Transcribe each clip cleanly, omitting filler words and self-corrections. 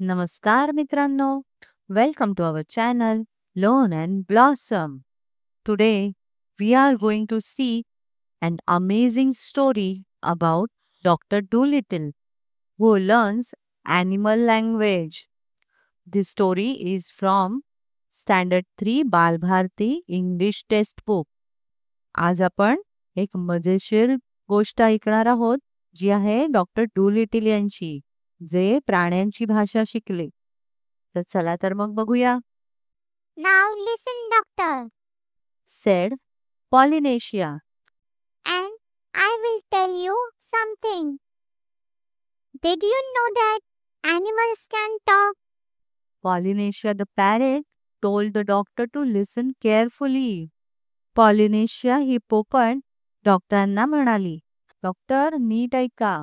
नमस्कार मित्रांनो, welcome to our channel Learn and Blossom. Today we are going to see an amazing story about Dr. Dolittle who learns animal language. This story is from Standard 3 Balbharati English Textbook. आज आपण एक मजेशीर गोष्ट ऐकणार आहोत जी आहे डॉक्टर डूलिटिल यांची, जे प्राण्यांची भाषा शिकले. तर चला तर मग बघूया. Now listen, doctor, said Polynesia. and I will tell you something. Did you know that animals can talk? Polynesia the parrot told the doctor to listen carefully. Polynesia ही पोपट डॉक्टरांना म्हणाली, डॉक्टर नीट ऐका.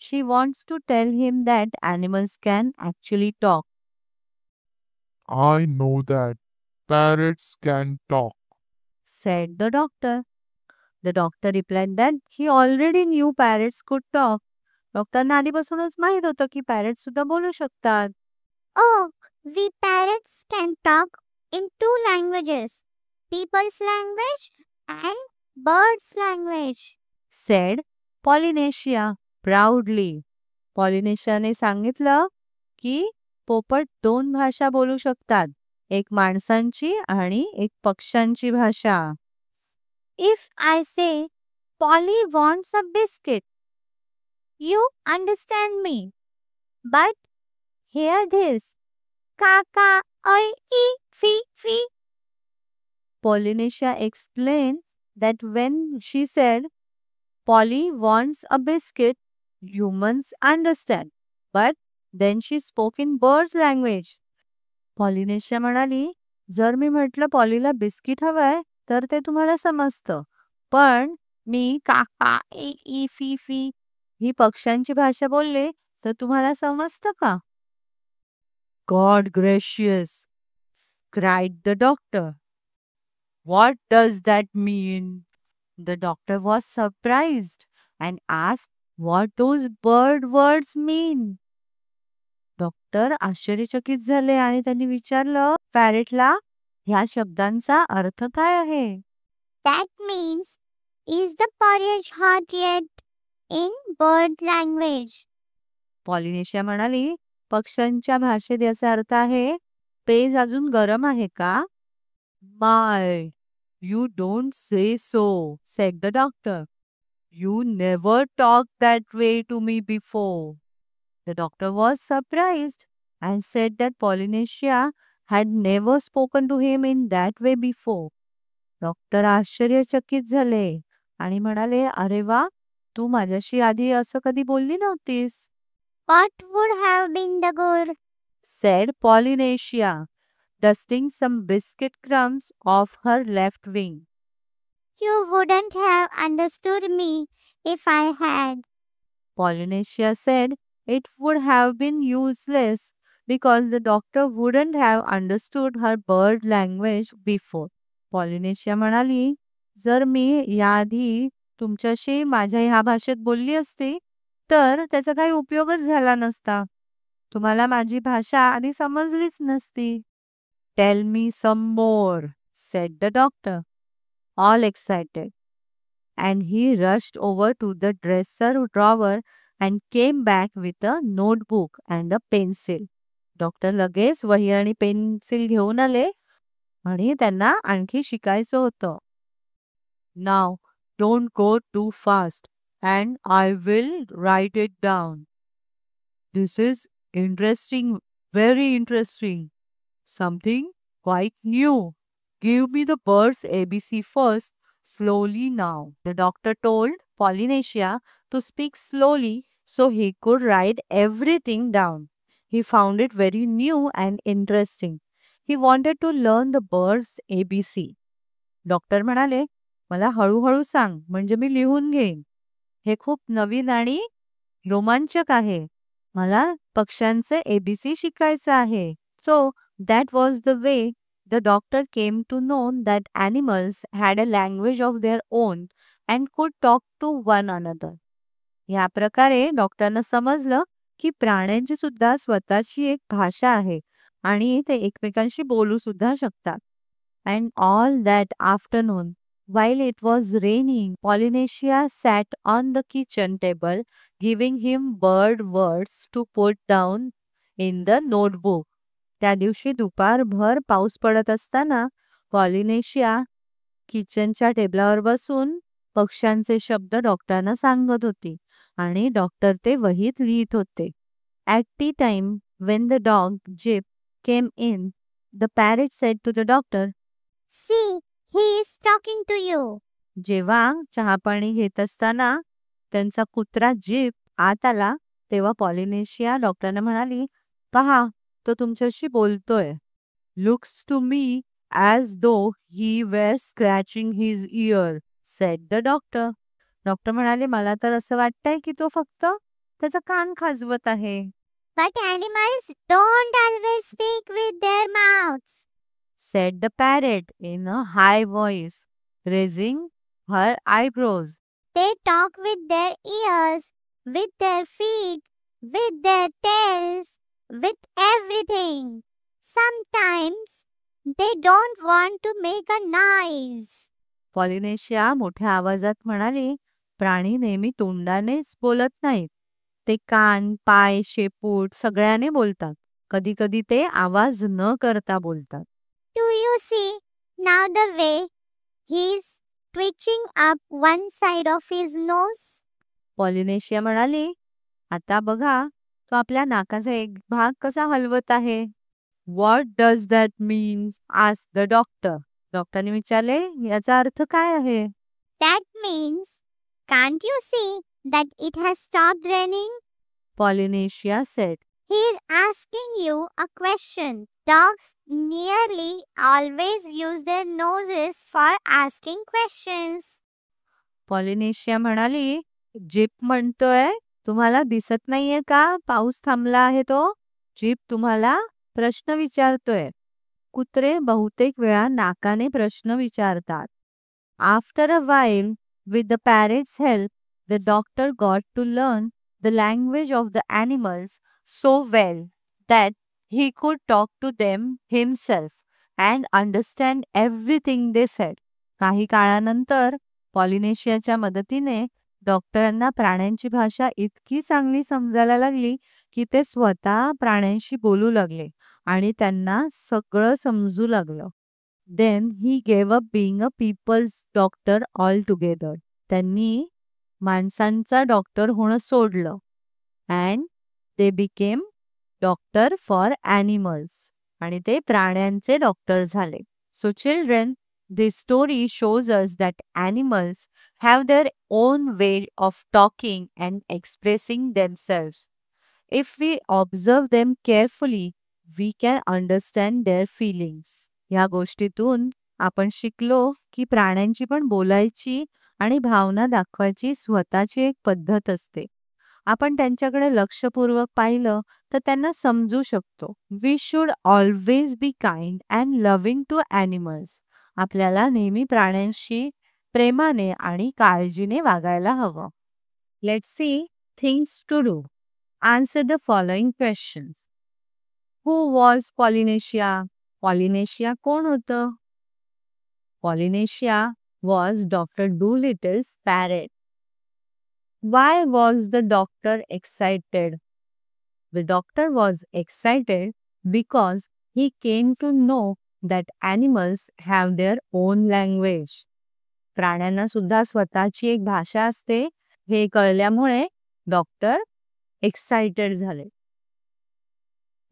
She wants to tell him that animals can actually talk. I know that parrots can talk. said the doctor. The doctor replied that he already knew parrots could talk. डॉक्टरना आधीपासूनच माहित होतं की parrot सुद्धा बोलू शकतात. Oh, we parrots can talk in two languages, people's language and birds' language. said Polynesia proudly. पॉलिनेशियाने सांगितलं की पोपट दोन भाषा बोलू शकतात, एक माणसांची आणि एक पक्ष्यांची भाषा. If I say, Polly wants a biscuit, you understand me. But hear this. Kaka, oi, e, fi. Polynesia explained that when she said Polly wants a biscuit, humans understand. But then she spoke in birds language. Polynesia म्हणाली, जर मी म्हटलं पॉलीला biscuit हवंय तर ते तुम्हाला समजतं, पण मी काका ए ई फी फी ही पक्ष्यांची भाषा बोलले तर तुम्हाला समजतं का? God gracious, cried the doctor. What does that mean? The doctor was surprised and asked what those bird words mean. Doctor आश्चर्यचकित झाले आणि त्यांनी विचारलं पॅरेटला, ह्या शब्दांचा अर्थ काय आहे? That means, is the porridge hot yet? In bird language. Polynesia म्हणाली, पक्ष्यांच्या भाषेत याचा अर्थ आहे, पेज अजून गरम आहे का? My, you don't say so, said the doctor. You never talked that way to me before. The doctor was surprised and said that Polynesia had never spoken to him in that way before. Doctor आश्चर्यचकित झाले आणि म्हणाले, अरे वा, तू माझ्याशी आधी असं कधी बोलली नव्हतीस. What would have been the good? said Polynesia, dusting some biscuit crumbs off her left wing. You wouldn't have understood me if I had. Polynesia said it would have been useless because the doctor wouldn't have understood her bird language before. Polynesia म्हणाली, जर मी याआधी तुमच्याशी माझ्या ह्या भाषेत बोलली असती तर त्याचा काही उपयोगच झाला नसता. तुम्हाला माझी भाषा आधी समजलीच नसती. Tell me some more, said the doctor, all excited. And he rushed over to the dresser drawer and came back with a notebook and a pencil. Doctor लगेच वही आणि पेन्सिल घेऊन आले आणि त्यांना आणखी शिकायचं होतं. Now, don't go too fast and I will write it down. This is interesting, very interesting. Something quite new. Give me the bird's ABC first, slowly now. The doctor told Polynesia to speak slowly so he could write everything down. He found it very new and interesting. He wanted to learn the bird's ABC. Doctor म्हणाले, मला हळूहळू सांग म्हणजे मी लिहून घेईन. हे खूप नवीन आणि रोमांचक आहे. मला पक्ष्यांचे ABC शिकायचं आहे. So that was the way the doctor came to know that animals had a language of their own and could talk to one another. या प्रकारे डॉक्टरना समजलं की प्राण्यांची सुद्धा स्वतःची एक भाषा आहे आणि ते एकमेकांशी बोलू सुद्धा शकतात. And all that afternoon, while it was raining, Polynesia sat on the kitchen table, giving him bird words to put down in the notebook. त्या दिवशी दुपारभर पाऊस पडत असताना पॉलिनेशिया किचनच्या टेबलावर बसून पक्ष्यांचे शब्द डॉक्टरांना सांगत होती आणि डॉक्टर ते वहीत लिहित होते. At tea time, when the dog Jip came in, the parrot said to the doctor, See, he is talking to you. जेव्हा चहापाणी घेत असताना त्यांचा कुत्रा जीप आत आला तेव्हा पॉलिनेशिया डॉक्टरांना म्हणाली, पहा तो तुमच्याशी बोलतोय. Looks to me as though he were scratching his ear, said the doctor. Doctor म्हणाले, मला तर असं वाटतंय की तो फक्त त्याचा कान खाजवत आहे. But animals don't always speak with their mouths, said the parrot in a high voice, raising her eyebrows. they talk with their ears, with their feet, with their tails, with everything. Sometimes they don't want to make a noise. Polynesia मोठ्या आवाजात म्हणाली, प्राणी नेहमी तोंडानेच बोलत नाहीत. ते कान, पाय, शेपूट सगळ्याने बोलतात. कधी कधी ते आवाज न करता बोलतात. Do you see now the way he's twitching up one side of his nose? Polynesia म्हणाली, आता बघा तो आपल्या नाकाचा एक भाग कसा हलवत आहे. What does that mean? asked the doctor. डॉक्टरने विचारले, याचा अर्थ काय आहे? That means, can't you see that it has stopped raining? Polynesia said. He is asking you a question. Dogs nearly always use their noses for asking questions. Polynesia म्हणाली, jeep म्हणतोय, तुम्हाला दिसत नाहीये का पाऊस थांबला आहे तो? जीप तुम्हाला प्रश्न विचारतोय. कुत्रे बहुतेक वेळा नाकाने प्रश्न विचारतात. After a while, with the parrot's help, the doctor got to learn the language of the animals so well that he could talk to them himself and understand everything they said. काही काळानंतर पॉलिनेशियाच्या मदतीने डॉक्टरांना प्राण्यांची भाषा इतकी चांगली समजायला लागली की ते स्वतः प्राण्यांशी बोलू लागले आणि त्यांना सगळं समजू लागलं. Then he gave up being a people's doctor altogether. त्यांनी माणसांचा डॉक्टर होणं सोडलं. And they became doctor for animals. आणि ते प्राण्यांचे डॉक्टर झाले. So children, this story shows us that animals have their own way of talking and expressing themselves. If we observe them carefully, we can understand their feelings. या गोष्टीतून आपण शिकलो की प्राण्यांची पण बोलायची आणि भावना दाखवायची स्वतःची एक पद्धत असते. आपण त्यांच्याकडे लक्षपूर्वक पाहिलं तर त्यांना समजू शकतो. We should always be kind and loving to animals. आपल्याला नेहमी प्राण्यांशी प्रेमाने आणि काळजीने वागायला हवं. Let's see things to do. Answer the following questions. Who was Polynesia? Polynesia कोण होतं? Polynesia was Dr. Doolittle's parrot. Why was the doctor excited? The doctor was excited because he came to know that animals have their own language. प्राण्यांना सुद्धा स्वतःची एक भाषा असते हे कळल्यामुळे doctor excited झाले.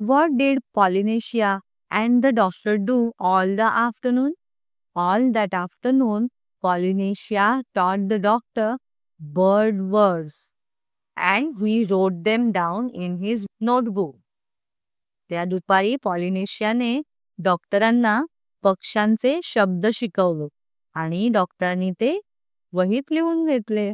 What did Polynesia and the doctor do all the afternoon? All that afternoon, Polynesia taught the doctor bird words and he wrote them down in his notebook. त्या दुपारी पॉलिनेशियाने डॉक्टरांना पक्ष्यांचे शब्द शिकवले आणि डॉक्टरांनी ते वहीत लिहून घेतले.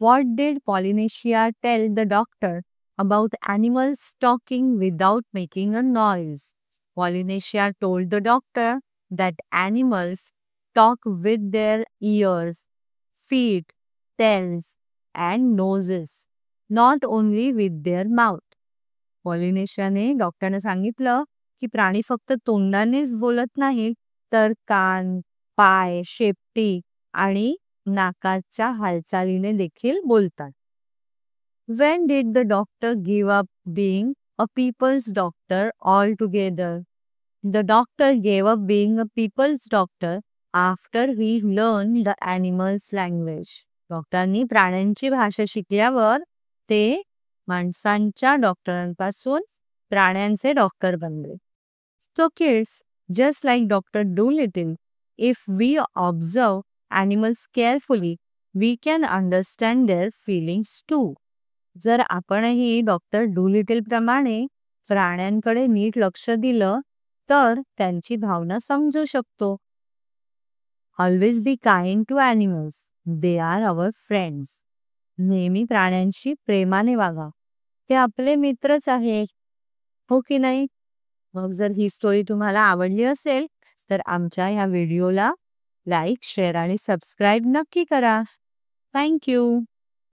What did Polynesia tell the doctor about animals talking without making a noise? Polynesia told the doctor that animals talk with their ears, feet, tails, and noses. not only with their mouth. पॉलिनेशियाने डॉक्टरने सांगितलं की प्राणी फक्त तोंडानेच बोलत नाहीत, तर कान, पाय, शेपटी आणि नाकाच्या हालचालीने देखील बोलतात. When did the doctor give up being a people's doctor altogether? The doctor gave up being a people's doctor after he learned the animal's language. डॉक्टरांनी प्राण्यांची भाषा शिकल्यावर ते माणसांच्या डॉक्टरांपासून प्राण्यांचे डॉक्टर बनले. So kids, just like Dr. Dolittle, if we observe animals carefully, we can understand their feelings too. जर आपणही doctor Dolittle प्रमाणे प्राण्यांकडे नीट लक्ष दिलं तर त्यांची भावना समजू शकतो. Always be kind to animals. They are our friends. नेहमी प्राण्यांशी प्रेमाने वागा. ते आपले मित्रच आहेत. हो की नाही? मग जर ही स्टोरी तुम्हाला आवडली असेल तर आमच्या या व्हिडिओला लाईक, शेअर आणि सबस्क्राईब नक्की करा. Thank you.